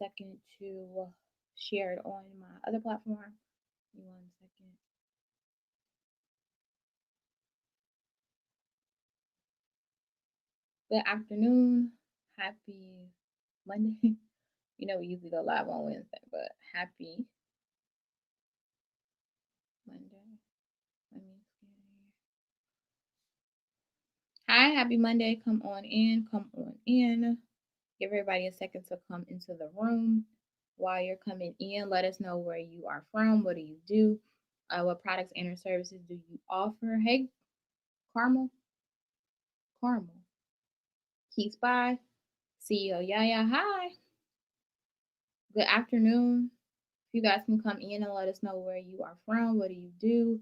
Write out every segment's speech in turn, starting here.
second to share it on my other platform. Give me 1 second. Good afternoon. Happy Monday. We usually go live on Wednesday, but happy Monday. Let me see. Hi, happy Monday. Come on in. Come on in. Give everybody a second to come into the room. While you're coming in, let us know where you are from. What do you do? What products and or services do you offer? Hey, Carmel. Carmel. Key Spy. CEO Yaya. Hi. Good afternoon. If you guys can come in and let us know where you are from. What do you do?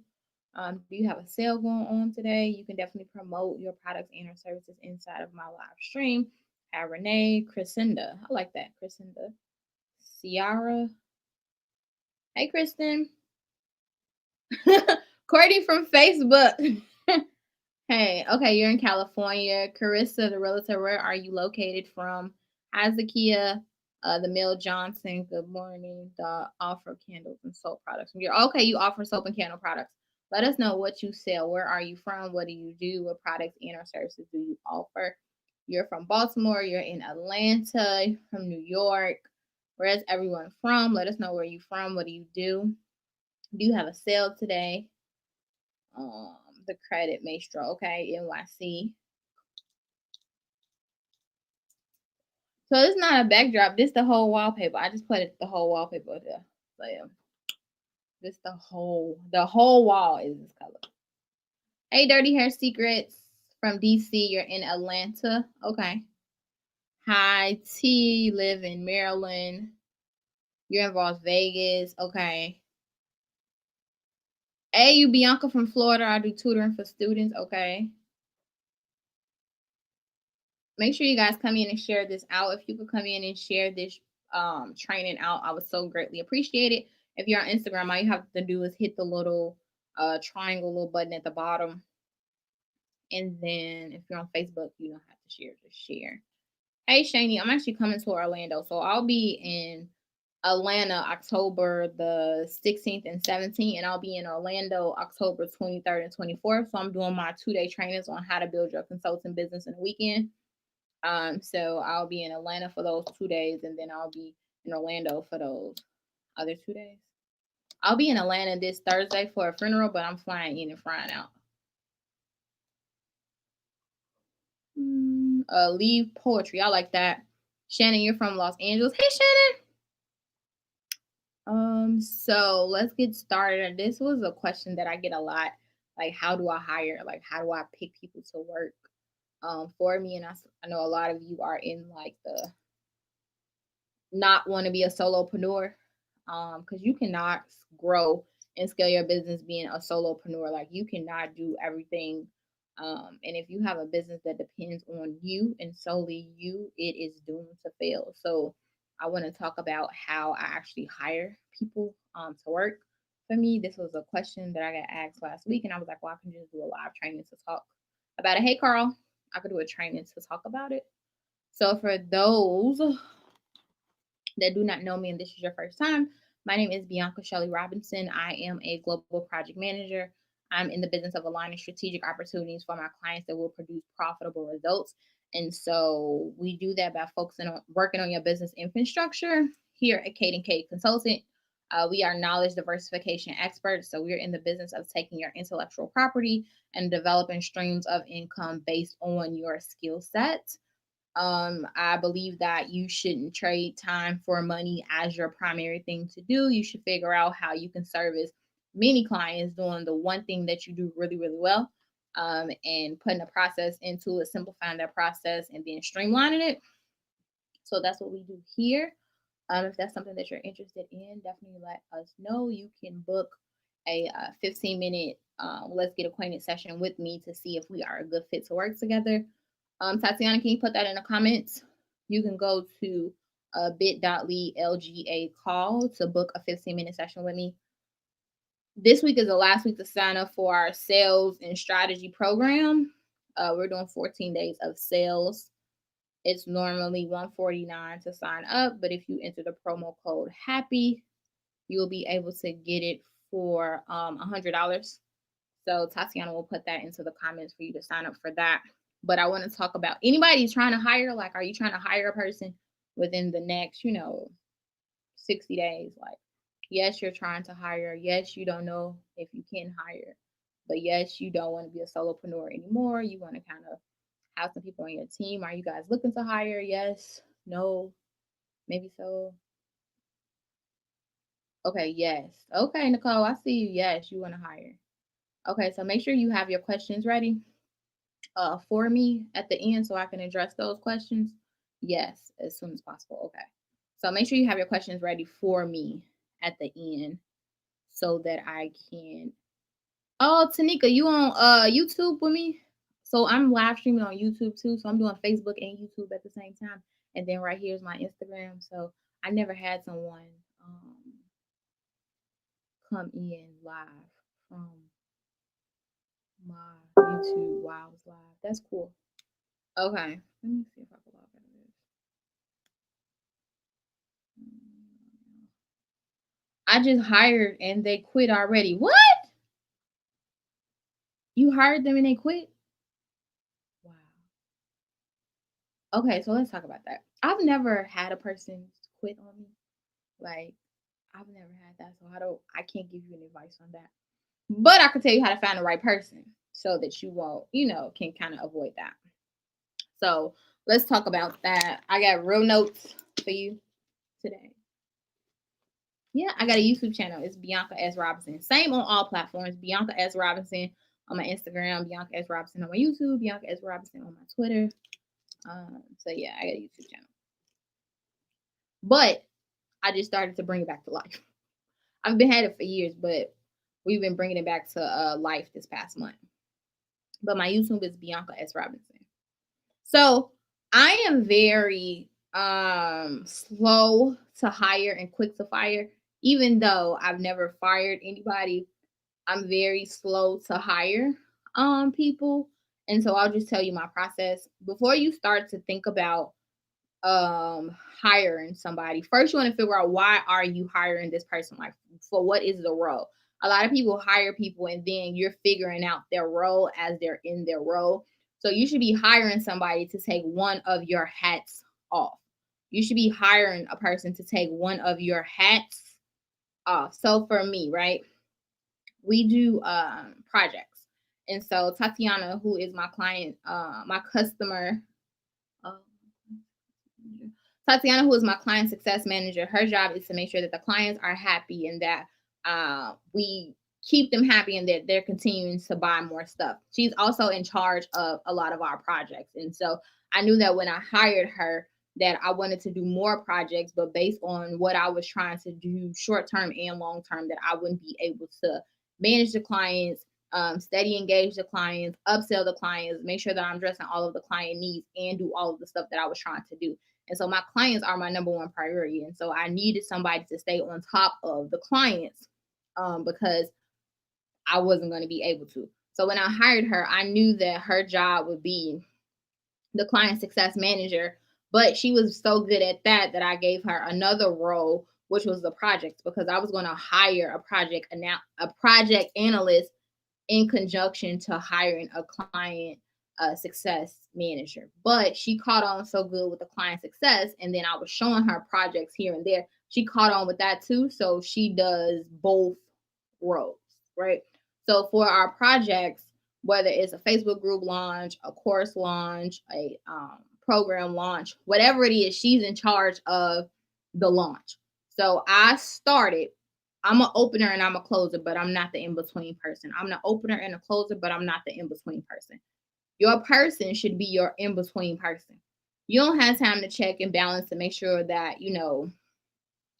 Do you have a sale going on today? You can definitely promote your products and or services inside of my live stream. Hi, Renee, Crescenda. I like that, Crescenda. Ciara. Hey, Kristen. Courtney from Facebook. Hey, okay, you're in California. Carissa, the realtor, where are you located from? Hi, Zakia, the Mill Johnson. Good morning. The offer candles and soap products. Okay, you offer soap and candle products. Let us know what you sell. Where are you from? What do you do? What products and or services do you offer? You're from Baltimore. You're in Atlanta. From New York. Where's everyone from? Let us know where you're from. What do you do? Do you have a sale today? The credit maestro. Okay, NYC. So it's not a backdrop. This the whole wallpaper. I just put the whole wallpaper there. So yeah, this the whole wall is this color. Hey, Dirty Hair Secrets from DC. You're in Atlanta. Okay. Hi, T. Live in Maryland. You're in Las Vegas. Okay. Hey, you Bianca from Florida. I do tutoring for students. Okay. Make sure you guys come in and share this out. If you could come in and share this training out, I would so greatly appreciate it. If you're on Instagram, all you have to do is hit the little triangle little button at the bottom. And then if you're on Facebook, you don't have to share, just share. Hey Shani, I'm actually coming to Orlando. So I'll be in Atlanta October the 16th and 17th, and I'll be in Orlando October 23rd and 24th. So I'm doing my 2-day trainings on how to build your consulting business in a weekend. So I'll be in Atlanta for those 2 days, and then I'll be in Orlando for those other 2 days. I'll be in Atlanta this Thursday for a funeral, but I'm flying in and flying out. Leave poetry. I like that. Shannon, you're from Los Angeles. Hey, Shannon. So let's get started. This was a question that I get a lot. Like, how do I hire? Like, how do I pick people to work for me? And I know a lot of you are in like the not want to be a solopreneur, because you cannot grow and scale your business being a solopreneur. Like, you cannot do everything. And if you have a business that depends on you and solely you, it is doomed to fail. So I want to talk about how I actually hire people to work for me. This was a question that I got asked last week, and I was like, well, I can just do a live training to talk about it. Hey, Carl, I could do a training to talk about it. So for those that do not know me and this is your first time, my name is Bianca Shelley Robinson. I am a global project manager. I'm in the business of aligning strategic opportunities for my clients that will produce profitable results. And so we do that by focusing on working on your business infrastructure. Here at Kate and Kate Consultant, we are knowledge diversification experts. So we're in the business of taking your intellectual property and developing streams of income based on your skill set. I believe that you shouldn't trade time for money as your primary thing to do. You should figure out how you can service many clients doing the one thing that you do really, really well, and putting a process into it, simplifying that process, and then streamlining it. So that's what we do here. If that's something that you're interested in, definitely let us know. You can book a 15-minute let's get acquainted session with me to see if we are a good fit to work together. Tatiana, can you put that in the comments? You can go to bit.ly LGA call to book a 15-minute session with me. This week is the last week to sign up for our sales and strategy program. We're doing 14 days of sales It's normally $149 to sign up, but if you enter the promo code HAPPY, you'll be able to get it for $100. So Tatiana will put that into the comments for you to sign up for that. But I want to talk about anybody trying to hire, like, are you trying to hire a person within the next, 60 days? Like, yes, you're trying to hire. Yes, you don't know if you can hire. But yes, you don't want to be a solopreneur anymore. You want to kind of have some people on your team. Are you guys looking to hire? Yes, no, maybe so. Okay, yes. Okay, Nicole, I see you. Yes, you want to hire. Okay, so make sure you have your questions ready for me at the end so I can address those questions. Yes, as soon as possible. Okay. So make sure you have your questions ready for me at the end so that I can. Oh, Tanika, you on YouTube with me? So I'm live streaming on YouTube too. So I'm doing Facebook and YouTube at the same time. And then right here is my Instagram. So I never had someone come in live from my YouTube while I was live. That's cool. Okay. Let me see if I can log out of this. I just hired and they quit already. What? You hired them and they quit? Wow. Okay, so let's talk about that. I've never had a person quit on me. Like, I've never had that. So I can't give you any advice on that. But I can tell you how to find the right person so that you won't, can kind of avoid that. So let's talk about that. I got real notes for you today. Yeah, I got a YouTube channel. It's Bianca S. Robinson. Same on all platforms. Bianca S. Robinson on my Instagram, Bianca S. Robinson on my YouTube, Bianca S. Robinson on my Twitter. So yeah, I got a YouTube channel. But I just started to bring it back to life. I've been had it for years, but we've been bringing it back to life this past month. But my YouTube is Bianca S. Robinson. So I am very slow to hire and quick to fire. Even though I've never fired anybody, I'm very slow to hire people. And so I'll just tell you my process. Before you start to think about hiring somebody, first you want to figure out, why are you hiring this person? Like, for what is the role? A lot of people hire people and then you're figuring out their role as they're in their role. So you should be hiring somebody to take one of your hats off. You should be hiring a person to take one of your hats off. So for me, right, we do projects. And so Tatiana, who is my client, my customer, Tatiana, who is my client success manager, her job is to make sure that the clients are happy and that we keep them happy and that they're continuing to buy more stuff. She's also in charge of a lot of our projects. And so I knew that when I hired her, that I wanted to do more projects, but based on what I was trying to do short term and long term, that I wouldn't be able to manage the clients, steady engage the clients, upsell the clients, make sure that I'm addressing all of the client needs and do all of the stuff that I was trying to do. And so my clients are my number one priority. And so I needed somebody to stay on top of the clients because I wasn't going to be able to. So when I hired her, I knew that her job would be the client success manager, but she was so good at that that I gave her another role, which was the projects, because I was going to hire a project analyst in conjunction to hiring a client success manager. But she caught on so good with the client success, and then I was showing her projects here and there. She caught on with that too, so she does both roles, right? So for our projects, whether it's a Facebook group launch, a course launch, a program launch, whatever it is, she's in charge of the launch. So I started, I'm an opener and I'm a closer, but I'm not the in-between person. I'm the opener and a closer, but I'm not the in-between person. Your person should be your in-between person. You don't have time to check and balance to make sure that,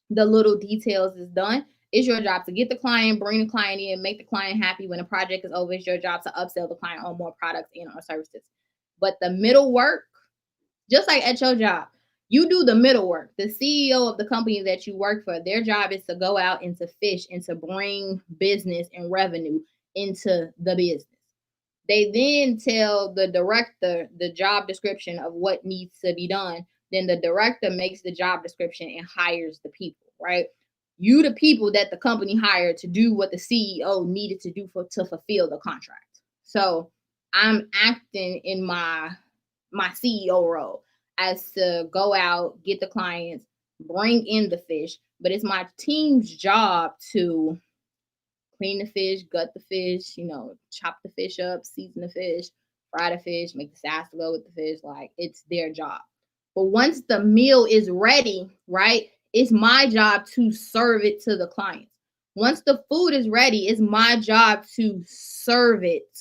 the little details is done. It's your job to get the client, bring the client in, make the client happy. When the project is over, it's your job to upsell the client on more products and or services. But the middle work, just like at your job, you do the middle work. The CEO of the company that you work for, their job is to go out and to fish and to bring business and revenue into the business. They then tell the director the job description of what needs to be done. Then the director makes the job description and hires the people, right? You the people that the company hired to do what the CEO needed to do to fulfill the contract. So I'm acting in my CEO role as to go out, get the clients, bring in the fish, but it's my team's job to clean the fish, gut the fish, chop the fish up, season the fish, fry the fish, make the sauce to go with the fish. Like, it's their job. But once the meal is ready, right, it's my job to serve it to the clients. Once the food is ready, it's my job to serve it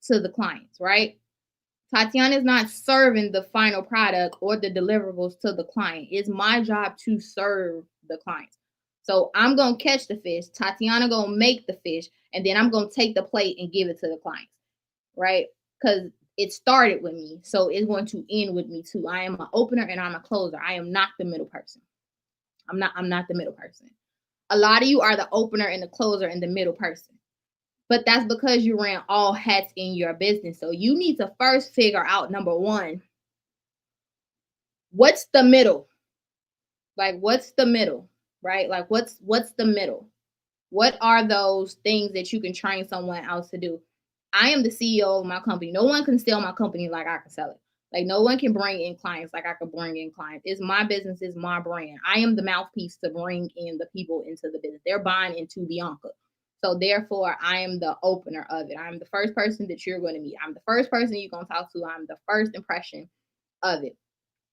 to the clients, right? Tatiana is not serving the final product or the deliverables to the client. It's my job to serve the clients. So I'm going to catch the fish. Tatiana going to make the fish. And then I'm going to take the plate and give it to the clients, right? Because it started with me. So it's going to end with me too. I am an opener and I'm a closer. I am not the middle person. I'm not the middle person. A lot of you are the opener and the closer and the middle person. But that's because you ran all hats in your business. So you need to first figure out, number one, what's the middle? Like, what's the middle, right? Like, what's the middle? What are those things that you can train someone else to do? I am the CEO of my company. No one can sell my company like I can sell it. Like, no one can bring in clients like I can bring in clients. It's my business, it's my brand. I am the mouthpiece to bring in the people into the business. They're buying into Bianca. So therefore, I am the opener of it. I'm the first person that you're going to meet. I'm the first person you're going to talk to. I'm the first impression of it.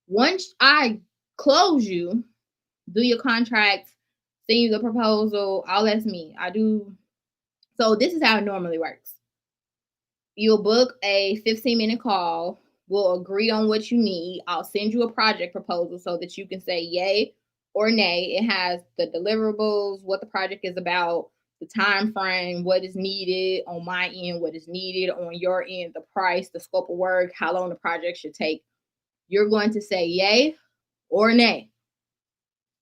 Once I close you, do your contract, send you the proposal, all that's me. I do. So this is how it normally works. You'll book a 15-minute call. We'll agree on what you need. I'll send you a project proposal so that you can say yay or nay. It has the deliverables, what the project is about, the time frame, what is needed on my end, what is needed on your end, the price, the scope of work, how long the project should take. You're going to say yay or nay.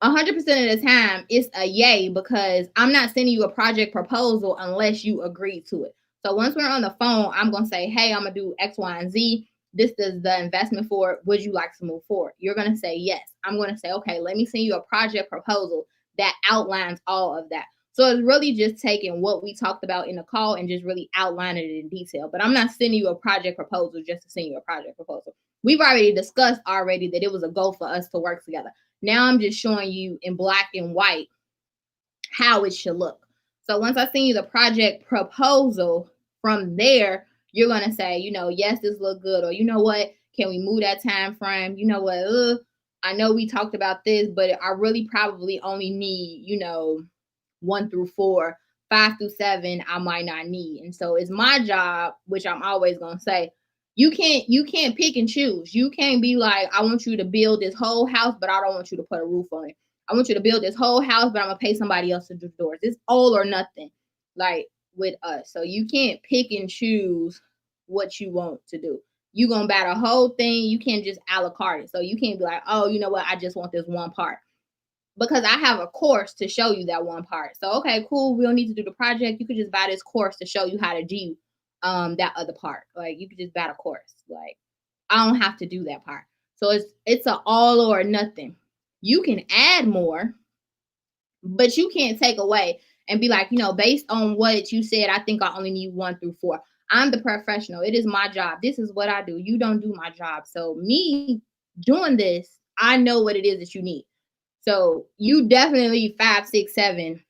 100% of the time, it's a yay because I'm not sending you a project proposal unless you agree to it. So once we're on the phone, I'm going to say, hey, I'm going to do X, Y, and Z. This is the investment for it. Would you like to move forward? You're going to say yes. I'm going to say, okay, let me send you a project proposal that outlines all of that. So it's really just taking what we talked about in the call and just really outlining it in detail. But I'm not sending you a project proposal just to send you a project proposal. We've already discussed already that it was a goal for us to work together. Now I'm just showing you in black and white how it should look. So once I send you the project proposal, from there, you're going to say, yes, this look good. Or, you know what, can we move that time frame? You know what, I know we talked about this, but I really probably only need, 1 through 4, 5 through 7, I might not need. And so it's my job, which I'm always going to say, you can't pick and choose. You can't be like, I want you to build this whole house, but I don't want you to put a roof on it. I want you to build this whole house, but I'm going to pay somebody else to do the doors. It's all or nothing, like with us. So you can't pick and choose what you want to do. You're going to buy the whole thing. You can't just a la carte it. So you can't be like, oh, you know what? I just want this one part. Because I have a course to show you that one part. So, okay, cool. We don't need to do the project. You could just buy this course to show you how to do that other part. Like, you could just buy a course. Like, I don't have to do that part. So it's an all or nothing. You can add more, but you can't take away and be like, based on what you said, I think I only need 1 through 4. I'm the professional. It is my job. This is what I do. You don't do my job. So me doing this, I know what it is that you need. So you definitely need 5, 6, 7,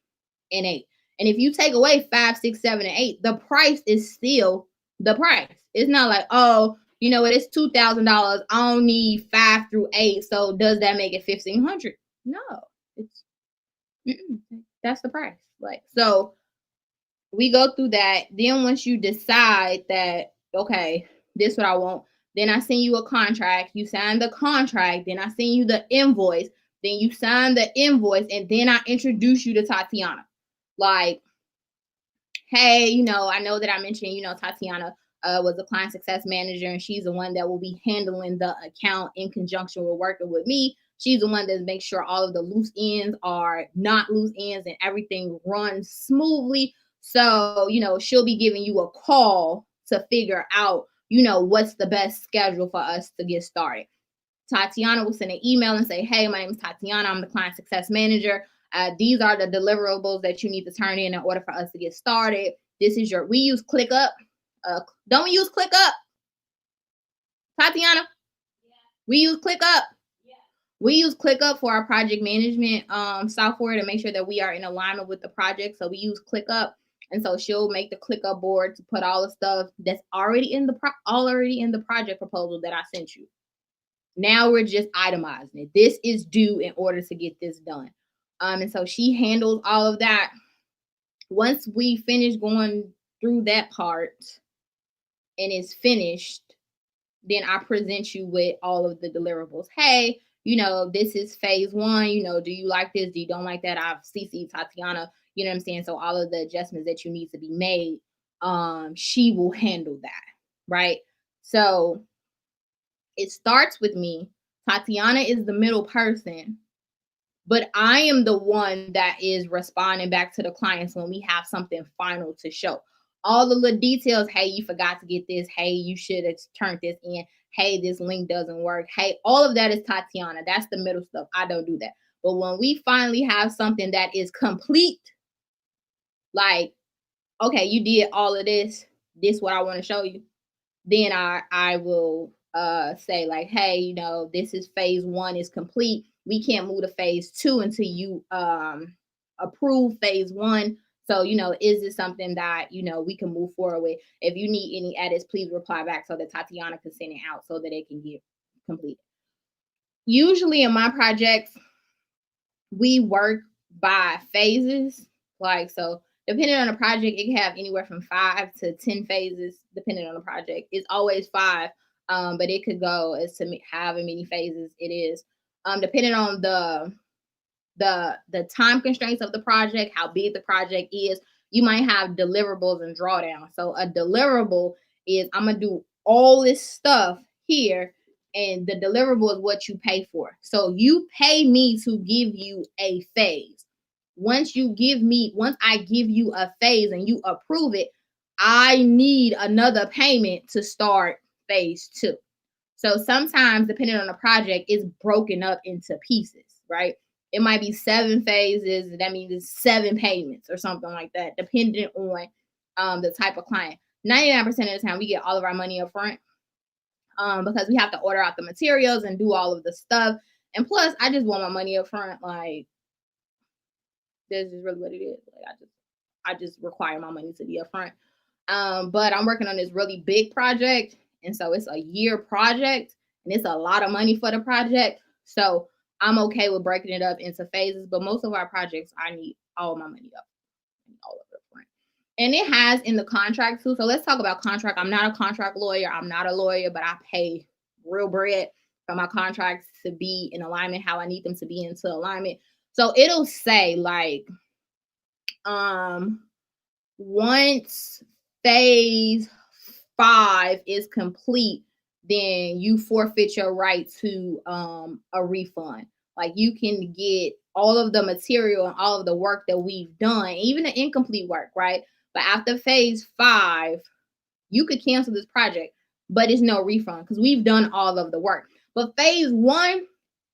and 8. And if you take away 5, 6, 7, and 8, the price is still the price. It's not like, oh, you know what, it's $2,000. I don't need 5 through 8. So does that make it $1,500? No, it's that's the price. Like, so we go through that. Then once you decide that, okay, this is what I want, then I send you a contract. You sign the contract. Then I send you the invoice. Then you sign the invoice, and then I introduce you to Tatiana. Like, hey, I know that I mentioned, Tatiana was a client success manager, and she's the one that will be handling the account in conjunction with working with me. She's the one that makes sure all of the loose ends are not loose ends and everything runs smoothly. So, she'll be giving you a call to figure out, what's the best schedule for us to get started. Tatiana will send an email and say, hey, my name is Tatiana. I'm the client success manager. These are the deliverables that you need to turn in order for us to get started. We use ClickUp. Don't we use ClickUp? Tatiana? We use ClickUp. We use ClickUp for our project management software to make sure that we are in alignment with the project. So we use ClickUp, and so she'll make the ClickUp board to put all the stuff that's already in the project proposal that I sent you. Now we're just itemizing it. This is due in order to get this done. And so she handles all of that. Once we finish going through that part and it's finished, then I present you with all of the deliverables. Hey, this is phase one. Do you like this? Do you don't like that? I've CC'd Tatiana, you know what I'm saying? So all of the adjustments that you need to be made, she will handle that, right? So it starts with me. Tatiana is the middle person, but I am the one that is responding back to the clients when we have something final to show. All the little details, hey, you forgot to get this. Hey, you should have turned this in. Hey, this link doesn't work. Hey, all of that is Tatiana. That's the middle stuff. I don't do that. But when we finally have something that is complete, like, okay, you did all of this. This is what I want to show you. Then I will say like, hey, this is phase one is complete. We can't move to phase two until you approve phase one. So, is this something that, we can move forward with? If you need any edits, please reply back so that Tatiana can send it out so that it can get completed. Usually in my projects, we work by phases. Like, so depending on the project, it can have anywhere from 5 to 10 phases, depending on the project. It's always 5, but it could go as to however many phases it is. Depending on the time constraints of the project, how big the project is, you might have deliverables and drawdowns. So a deliverable is, I'm going to do all this stuff here, and the deliverable is what you pay for. So you pay me to give you a phase. Once I give you a phase and you approve it, I need another payment to start phase 2. So sometimes, depending on the project, it's broken up into pieces, right? It might be 7 phases. That means it's 7 payments or something like that, depending on the type of client. 99% of the time, we get all of our money up front because we have to order out the materials and do all of the stuff. And plus, I just want my money up front. Like, this is really what it is. Like, I just require my money to be up front. But I'm working on this really big project, and so it's a year project, and it's a lot of money for the project. So I'm okay with breaking it up into phases, but most of our projects, I need all my money up, all of it up front. And it has in the contract too. So let's talk about contract. I'm not a contract lawyer. I'm not a lawyer, but I pay real bread for my contracts to be in alignment how I need them to be into alignment. So it'll say like, once phase 5 is complete, then you forfeit your right to a refund. Like, you can get all of the material and all of the work that we've done, even the incomplete work, right? But after phase 5, you could cancel this project, but it's no refund because we've done all of the work. But phase 1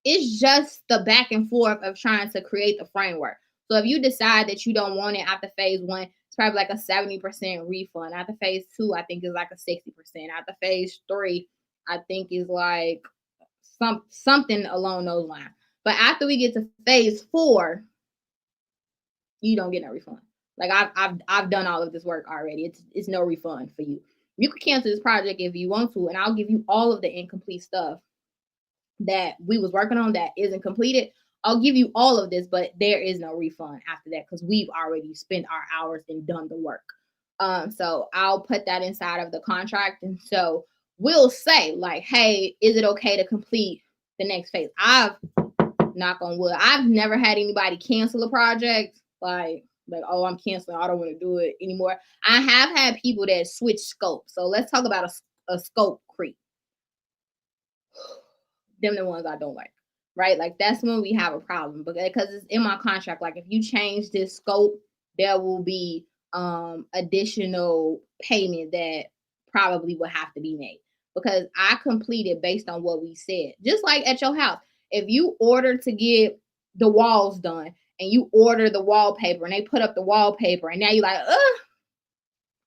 is just the back and forth of trying to create the framework. So if you decide that you don't want it after phase 1, it's probably like a 70% refund. After phase 2, I think is like a 60%. After phase 3, I think is like something along those lines. But after we get to phase 4, you don't get no refund. Like, I've done all of this work already. It's no refund for you. You can cancel this project if you want to, and I'll give you all of the incomplete stuff that we was working on that isn't completed. I'll give you all of this, but there is no refund after that because we've already spent our hours and done the work. So I'll put that inside of the contract. And so we'll say like, hey, is it okay to complete the next phase? Knock on wood, I've never had anybody cancel a project. Like, oh, I'm canceling. I don't want to do it anymore. I have had people that switch scope. So let's talk about a scope creep. Them the ones I don't like, right? Like, that's when we have a problem because it's in my contract. Like, if you change this scope, there will be additional payment that probably would have to be made because I completed based on what we said. Just like at your house, if you order to get the walls done and you order the wallpaper and they put up the wallpaper and now you're like, ugh,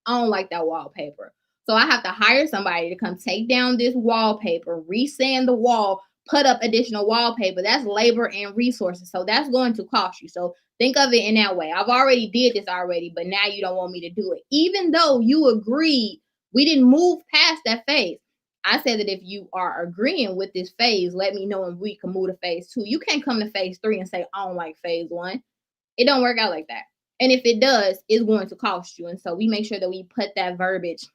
I don't like that wallpaper. So I have to hire somebody to come take down this wallpaper, resand the wall, put up additional wallpaper. That's labor and resources. So that's going to cost you. So think of it in that way. I've already did this already, but now you don't want me to do it. Even though you agreed, we didn't move past that phase. I said that if you are agreeing with this phase, let me know and we can move to phase 2. You can't come to phase 3 and say, I don't like phase 1. It don't work out like that. And if it does, it's going to cost you. And so we make sure that we put that verbiage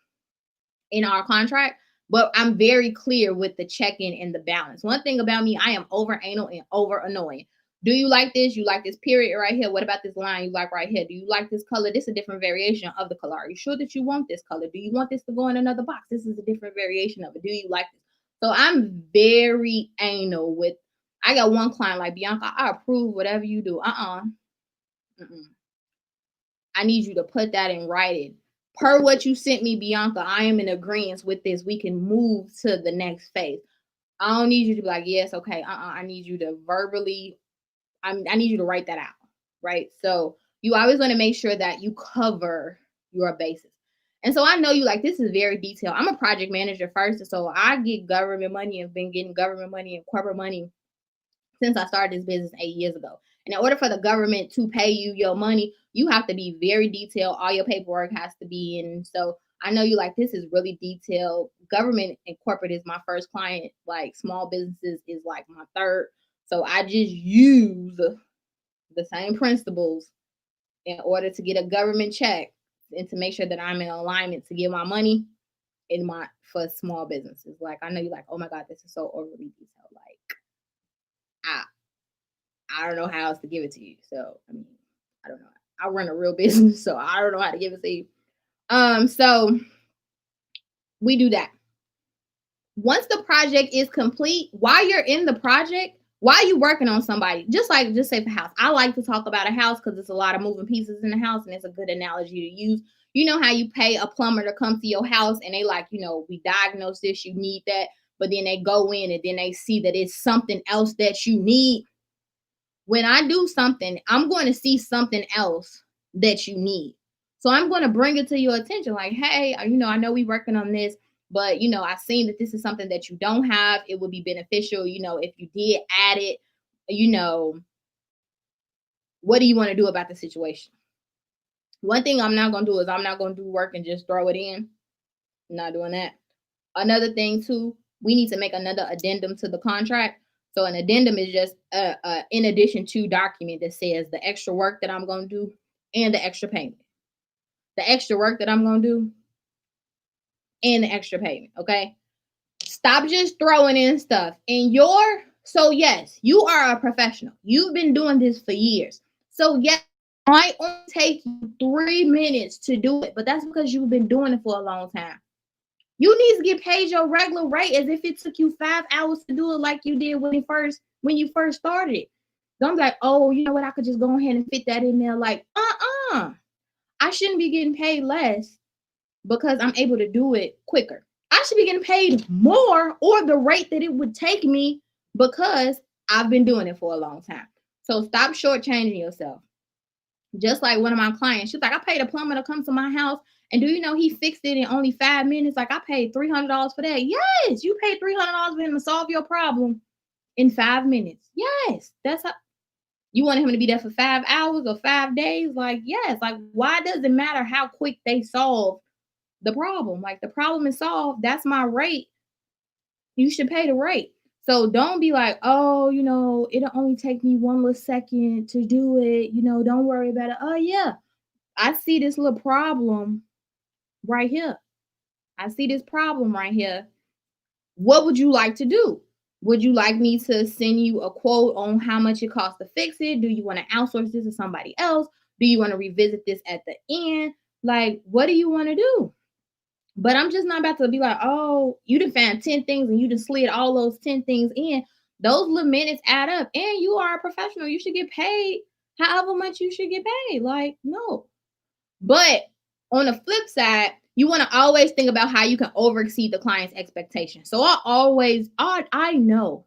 in our contract. But I'm very clear with the check-in and the balance. One thing about me, I am over anal and over annoying. Do you like this? You like this period right here? What about this line you like right here? Do you like this color? This is a different variation of the color. Are you sure that you want this color? Do you want this to go in another box? This is a different variation of it. Do you like this? So I'm very anal with, I got one client like, Bianca, I approve whatever you do. Mm-mm. I need you to put that in writing. Per what you sent me, Bianca, I am in agreement with this. We can move to the next phase. I don't need you to be like, yes, okay. I need you to verbally, I need you to write that out, right? So you always want to make sure that you cover your bases. And so I know you like, this is very detailed. I'm a project manager first. So I get government money and been getting government money and corporate money since I started this business 8 years ago. And in order for the government to pay you your money, you have to be very detailed. All your paperwork has to be in. So I know you like, this is really detailed. Government and corporate is my first client. Like small businesses is like my third. So I just use the same principles in order to get a government check and to make sure that I'm in alignment to get my money in my for small businesses. Like I know you're like, oh my God, this is so overly detailed. Like I I don't know how else to give it to you. So I mean, I don't know. I run a real business, so I don't know how to give it to you. So we do that. Once the project is complete, while you're in the project, while you working on somebody, just say for house. I like to talk about a house because it's a lot of moving pieces in the house, and it's a good analogy to use. You know how you pay a plumber to come to your house and they like, we diagnose this, you need that, but then they go in and then they see that it's something else that you need. When I do something, I'm going to see something else that you need. So I'm going to bring it to your attention like, hey, I know we working on this, but, I've seen that this is something that you don't have. It would be beneficial, if you did add it, what do you want to do about the situation? One thing I'm not going to do is I'm not going to do work and just throw it in. I'm not doing that. Another thing too, we need to make another addendum to the contract. So an addendum is just in addition to document that says the extra work that I'm going to do and the extra payment. The extra work that I'm going to do and the extra payment, okay? Stop just throwing in stuff. So yes, you are a professional. You've been doing this for years. So yes, it might only take you 3 minutes to do it, but that's because you've been doing it for a long time. You need to get paid your regular rate as if it took you 5 hours to do it like you did when you first started it. Don't be like, oh, you know what? I could just go ahead and fit that in there. Like, I shouldn't be getting paid less because I'm able to do it quicker. I should be getting paid more or the rate that it would take me because I've been doing it for a long time. So stop shortchanging yourself. Just like one of my clients, she's like, I paid a plumber to come to my house. And do you know he fixed it in only 5 minutes? Like I paid $300 for that. Yes, you paid $300 for him to solve your problem in 5 minutes. Yes, that's how you want him to be there for 5 hours or 5 days. Like, yes, like why does it matter how quick they solve the problem? Like the problem is solved. That's my rate. You should pay the rate. So don't be like, oh, it'll only take me 1 little second to do it. Don't worry about it. Oh yeah, I see this little problem right here. I see this problem right here. What would you like to do? Would you like me to send you a quote on how much it costs to fix it? Do you want to outsource this to somebody else? Do you want to revisit this at the end? Like, what do you want to do? But I'm just not about to be like, oh, you done found 10 things and you just slid all those 10 things in. Those little minutes add up. And you are a professional. You should get paid however much you should get paid. Like, no. But on the flip side, You want to always think about how you can over exceed the client's expectation. So I know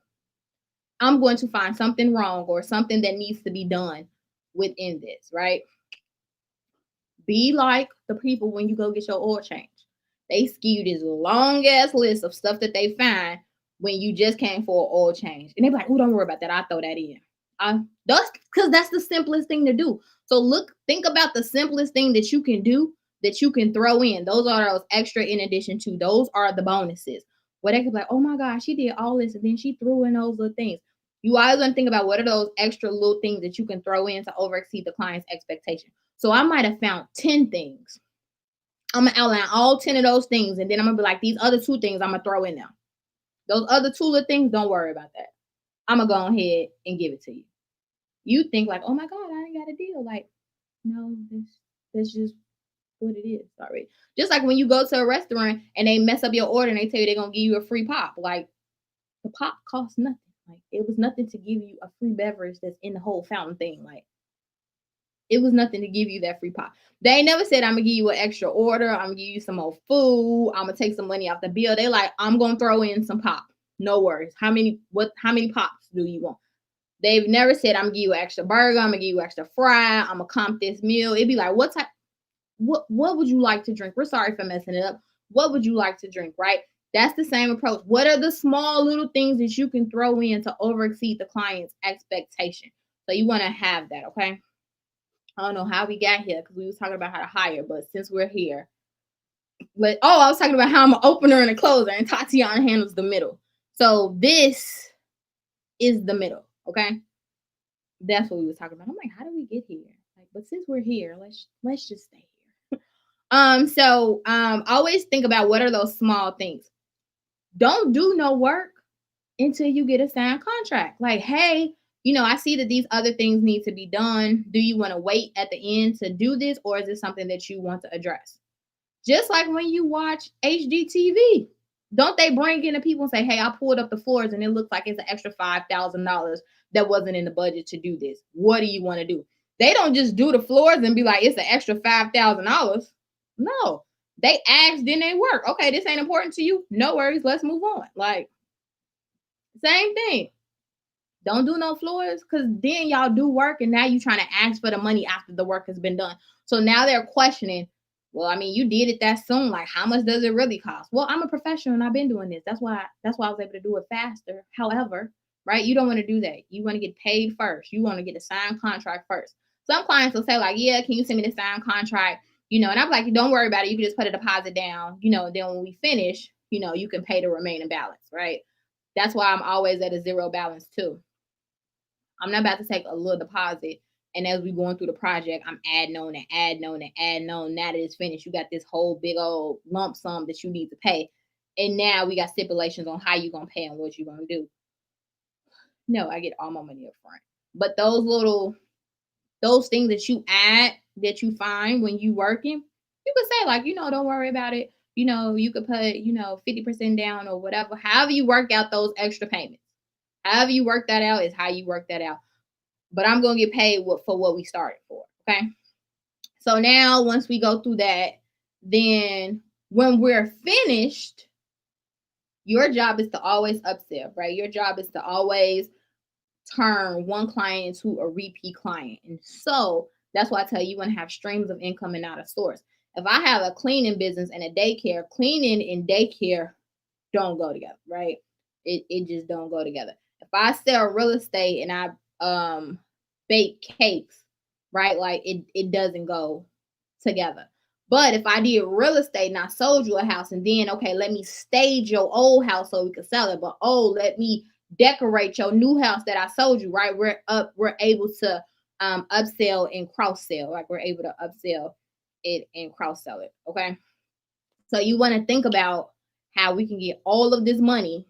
I'm going to find something wrong or something that needs to be done within this, right? Be like the people when you go get your oil change. They give you this long ass list of stuff that they find when you just came for an oil change. And they be like, oh, don't worry about that. I'll throw that in. That's because that's the simplest thing to do. So think about the simplest thing that you can do that you can throw in. Those are those extra in addition to. Those are the bonuses. Where they could be like, oh my gosh, she did all this and then she threw in those little things. You always want to think about what are those extra little things that you can throw in to over exceed the client's expectation. So I might have found 10 things. I'm going to outline all 10 of those things. And then I'm going to be like, these other 2 things I'm going to throw in there. Those other 2 little things, don't worry about that. I'm going to go ahead and give it to you. You think like, oh my God, I ain't got a deal. Like, no, that's just what it is. Sorry. Just like when you go to a restaurant and they mess up your order and they tell you they're going to give you a free pop. Like, the pop costs nothing. Like, it was nothing to give you a free beverage that's in the whole fountain thing. Like, it was nothing to give you that free pop. They ain't never said, I'm going to give you an extra order. I'm going to give you some more food. I'm going to take some money off the bill. They like, I'm going to throw in some pop. No worries. How many pops do you want? They've never said, I'm going to give you an extra burger. I'm going to give you an extra fry. I'm going to comp this meal. It'd be like, what would you like to drink? We're sorry for messing it up. What would you like to drink, right? That's the same approach. What are the small little things that you can throw in to over exceed the client's expectation? So you want to have that, okay? I don't know how we got here because we was talking about how to hire, but since we're here, I was talking about how I'm an opener and a closer, and Tatiana handles the middle. So this is the middle, okay? That's what we was talking about. I'm like, how do we get here? Like, but since we're here, let's just stay here. Always think about what are those small things. Don't do no work until you get a signed contract. Like, hey, I see that these other things need to be done. Do you want to wait at the end to do this, or is it something that you want to address? Just like when you watch HGTV, don't they bring in the people and say, hey, I pulled up the floors and it looks like it's an extra $5,000 that wasn't in the budget to do this. What do you want to do? They don't just do the floors and be like, it's an extra $5,000. No, they ask, then they work. Okay, this ain't important to you. No worries. Let's move on. Like, same thing. Don't do no floors because then y'all do work and now you trying to ask for the money after the work has been done. So now they're questioning, well, I mean, you did it that soon. Like, how much does it really cost? Well, I'm a professional and I've been doing this. That's why I was able to do it faster. However, right, you don't want to do that. You want to get paid first. You want to get a signed contract first. Some clients will say like, yeah, can you send me the signed contract? And I'm like, don't worry about it. You can just put a deposit down, then when we finish, you can pay the remaining balance, right? That's why I'm always at a zero balance too. I'm not about to take a little deposit. And as we're going through the project, I'm adding on and adding on and adding on. Now that it's finished, you got this whole big old lump sum that you need to pay. And now we got stipulations on how you're going to pay and what you're going to do. No, I get all my money up front. But those things that you add, that you find when you working, you could say like, don't worry about it. You could put, 50% down or whatever. However you work out those extra payments. However you work that out is how you work that out. But I'm going to get paid for what we started for, okay? So now once we go through that, then when we're finished, your job is to always upsell, right? Your job is to always turn one client into a repeat client. And so that's why I tell you want to have streams of income and not a source. If I have a cleaning business and a daycare, cleaning and daycare don't go together, right? It just don't go together. If I sell real estate and I bake cakes, right? Like it doesn't go together. But if I did real estate and I sold you a house and then, okay, let me stage your old house so we can sell it. But let me decorate your new house that I sold you, right? We're able to upsell and cross sell. Like we're able to upsell it and cross sell it. Okay. So you want to think about how we can get all of this money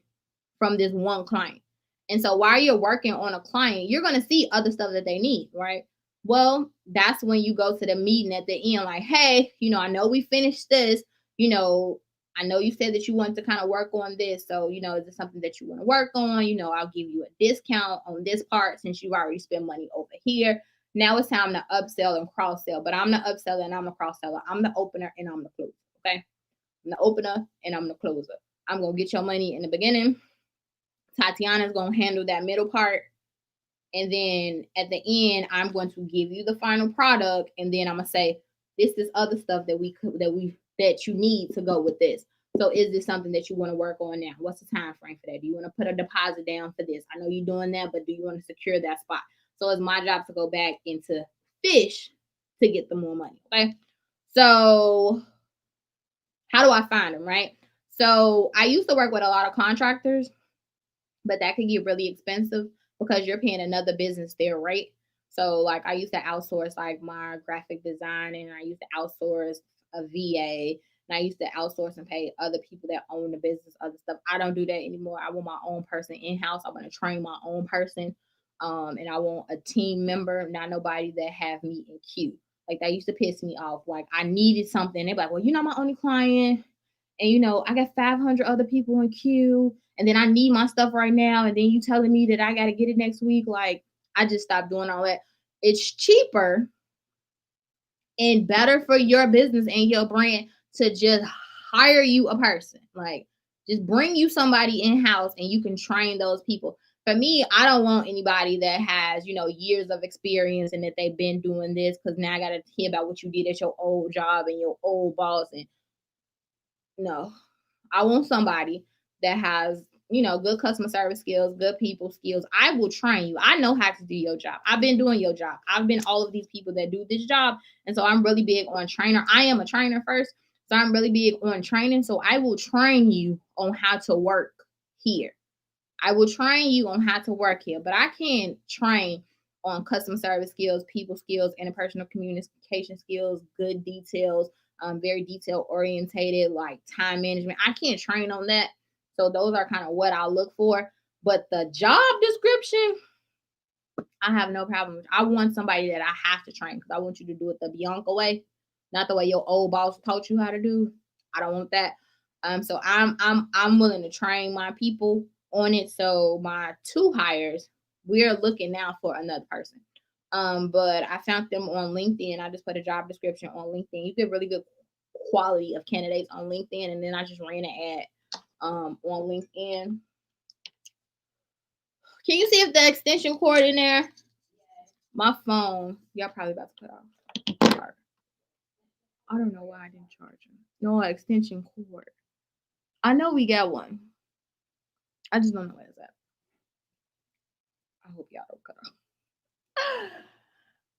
from this one client. And so while you're working on a client, you're going to see other stuff that they need, right? Well, that's when you go to the meeting at the end, like, hey, I know we finished this, I know you said that you want to kind of work on this. So, is it something that you want to work on? I'll give you a discount on this part since you've already spent money over here. Now it's time to upsell and cross sell, but I'm the upseller and I'm the cross seller. I'm the opener and I'm the closer. Okay. I'm the opener and I'm the closer. I'm gonna get your money in the beginning. Tatiana's gonna handle that middle part, and then at the end, I'm going to give you the final product, and then I'm gonna say, this other stuff that you need to go with this. So is this something that you want to work on now? What's the time frame for that? Do you want to put a deposit down for this? I know you're doing that, but do you want to secure that spot? So it's my job to go back into fish to get the more money. Okay. So how do I find them, right? So I used to work with a lot of contractors, but that could get really expensive because you're paying another business their rate. So like I used to outsource like my graphic design, and I used to outsource a VA, and I used to outsource and pay other people that own the business other stuff. I don't do that anymore. I want my own person in house. I want to train my own person. And I want a team member, not nobody that have me in queue. Like that used to piss me off. Like I needed something. They're like, well, you're not my only client, and I got 500 other people in queue, and then I need my stuff right now, and then you telling me that I got to get it next week. Like I just stopped doing all that. It's cheaper and better for your business and your brand to just hire you a person. Like just bring you somebody in house and you can train those people. For me, I don't want anybody that has, years of experience and that they've been doing this, because now I got to hear about what you did at your old job and your old boss. And no, I want somebody that has, good customer service skills, good people skills. I will train you. I know how to do your job. I've been doing your job. I've been all of these people that do this job. And so I'm really big on trainer. I am a trainer first. So I'm really big on training. So I will train you on how to work here. I will train you on how to work here, but I can't train on customer service skills, people skills, interpersonal communication skills, good details, very detail orientated, like time management. I can't train on that. So those are kind of what I look for. But the job description, I have no problem. I want somebody that I have to train, because I want you to do it the Bianca way, not the way your old boss taught you how to do. I don't want that. So I'm willing to train my people on it. So my 2 hires, we're looking now for another person. But I found them on LinkedIn. I just put a job description on LinkedIn. You get really good quality of candidates on LinkedIn, and then I just ran an ad on LinkedIn. Can you see if the extension cord in there? My phone, y'all probably about to cut off. I don't know why I didn't charge them. No extension cord. I know we got one. I just don't know where it's at. I hope y'all don't cut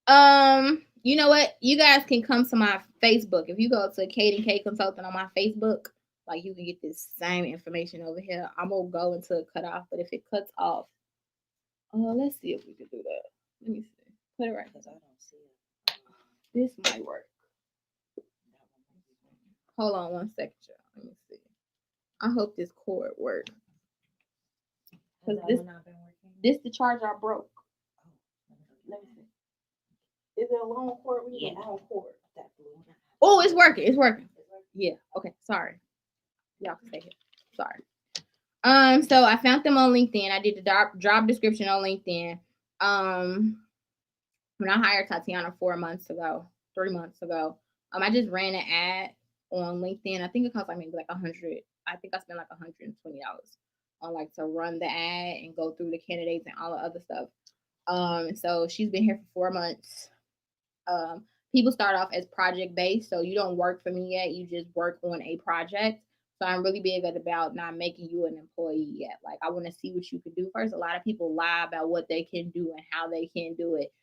off. You know what? You guys can come to my Facebook. If you go to Kate and K Consulting on my Facebook, like you can get this same information over here. I'm gonna go until it cut off, but if it cuts off, let's see if we can do that. Let me see. Put it right, because I don't see it. This might work. Hold on one second, y'all. Let me see. I hope this cord works. Because this the charger I broke. Let me see. Is it a long cord? We need a long cord. Oh, it's working. It's working. Yeah. Okay. Sorry. Y'all can stay here. Sorry. So I found them on LinkedIn. I did the job description on LinkedIn. When I hired Tatiana 3 months ago, I just ran an ad on LinkedIn. I think it cost maybe like $100. I think I spent like $120 on like to run the ad and go through the candidates and all the other stuff. So she's been here for 4 months. People start off as project based, so you don't work for me yet. You just work on a project. So I'm really big about not making you an employee yet. Like I want to see what you can do first. A lot of people lie about what they can do and how they can do it.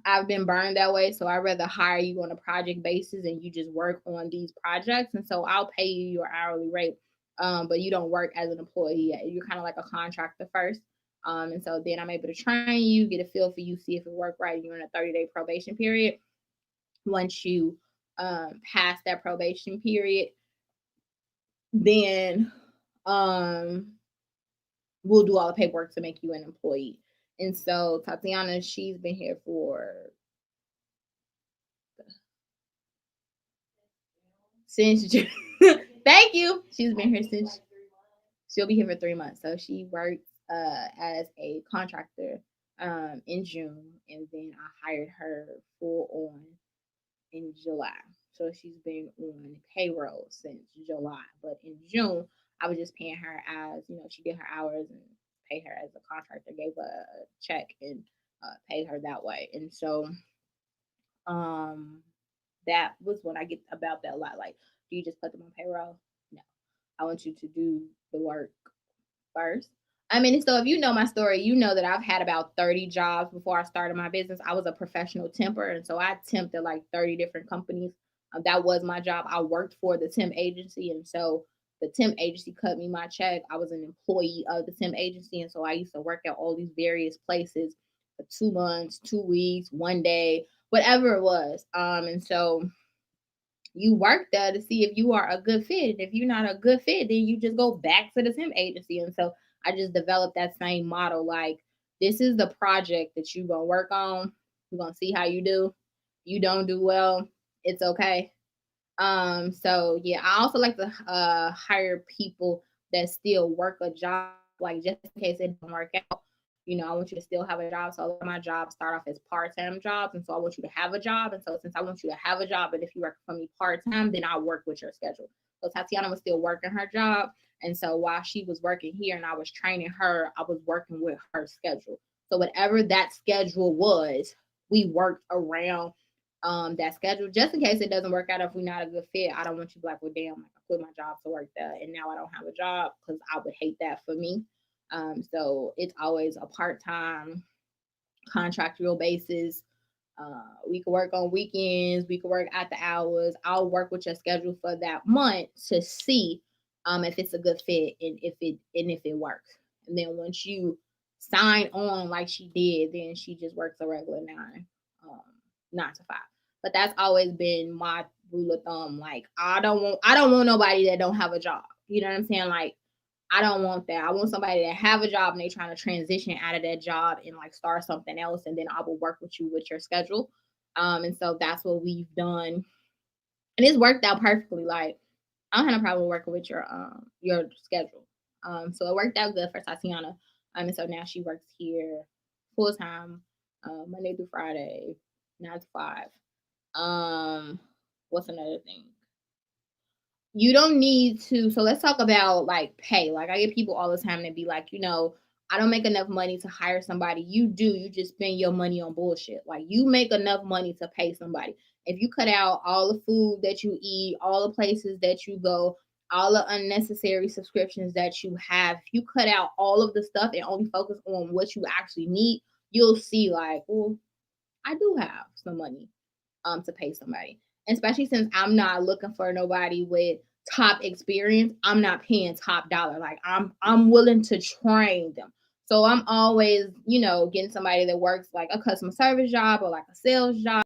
I've been burned that way, so I'd rather hire you on a project basis and you just work on these projects. And so I'll pay you your hourly rate, but you don't work as an employee yet. You're kind of like a contractor first. And so then I'm able to train you, get a feel for you, see if it worked right. You're in a 30-day probation period. Once you pass that probation period, then we'll do all the paperwork to make you an employee. And so Tatiana, she's been here for since June. Thank you. She's been here since. She'll be here for 3 months. So she worked as a contractor in June, and then I hired her full on in July. So she's been on payroll since July. But in June, I was just paying her as, she did her hours and pay her as a contractor, gave her a check and paid her that way. And so um that was when I get about that a lot. Like, do you just put them on payroll? No. I want you to do the work first. I mean, so if you know my story, you know that I've had about 30 jobs before I started my business. I was a professional temper, and so I temped at like 30 different companies. That was my job. I worked for the temp agency, and so the temp agency cut me my check. I was an employee of the temp agency, and so I used to work at all these various places for 2 months, 2 weeks, one day, whatever it was. And so you work there to see if you are a good fit. If you're not a good fit, then you just go back to the temp agency. And so I just developed that same model. Like, this is the project that you're gonna work on. We're gonna see how you do. You don't do well, it's okay. So yeah, I also like to hire people that still work a job, like just in case it doesn't work out. I want you to still have a job. So a lot of my jobs start off as part-time jobs, and so I want you to have a job. And so since I want you to have a job, and if you work for me part-time, then I'll work with your schedule. So Tatiana was still working her job, and so while she was working here and I was training her, I was working with her schedule. So whatever that schedule was, we worked around that schedule, just in case it doesn't work out. If we're not a good fit, I don't want you to be like, well, damn, like I quit my job to work there and now I don't have a job, because I would hate that for me. So it's always a part-time contractual basis. We can work on weekends, we can work at the hours. I'll work with your schedule for that month to see if it's a good fit and if it works. And then once you sign on like she did, then she just works a regular um, 9 to 5. But that's always been my rule of thumb. Like, I don't want nobody that don't have a job. You know what I'm saying? Like, I don't want that. I want somebody that have a job and they trying to transition out of that job and like start something else, and then I will work with you with your schedule. And so that's what we've done, and it's worked out perfectly. Like, I don't have no problem working with your schedule. So it worked out good for Tatiana. And so now she works here full time, Monday through Friday, 9 to 5. What's another thing? You don't need to. So let's talk about like pay. Like, I get people all the time that be like, I don't make enough money to hire somebody. You do. You just spend your money on bullshit. Like, you make enough money to pay somebody. If you cut out all the food that you eat, all the places that you go, all the unnecessary subscriptions that you have, if you cut out all of the stuff and only focus on what you actually need, you'll see like, well, I do have some money to pay somebody. Especially since I'm not looking for nobody with top experience. I'm not paying top dollar. Like, I'm willing to train them. So I'm always, getting somebody that works like a customer service job or like a sales job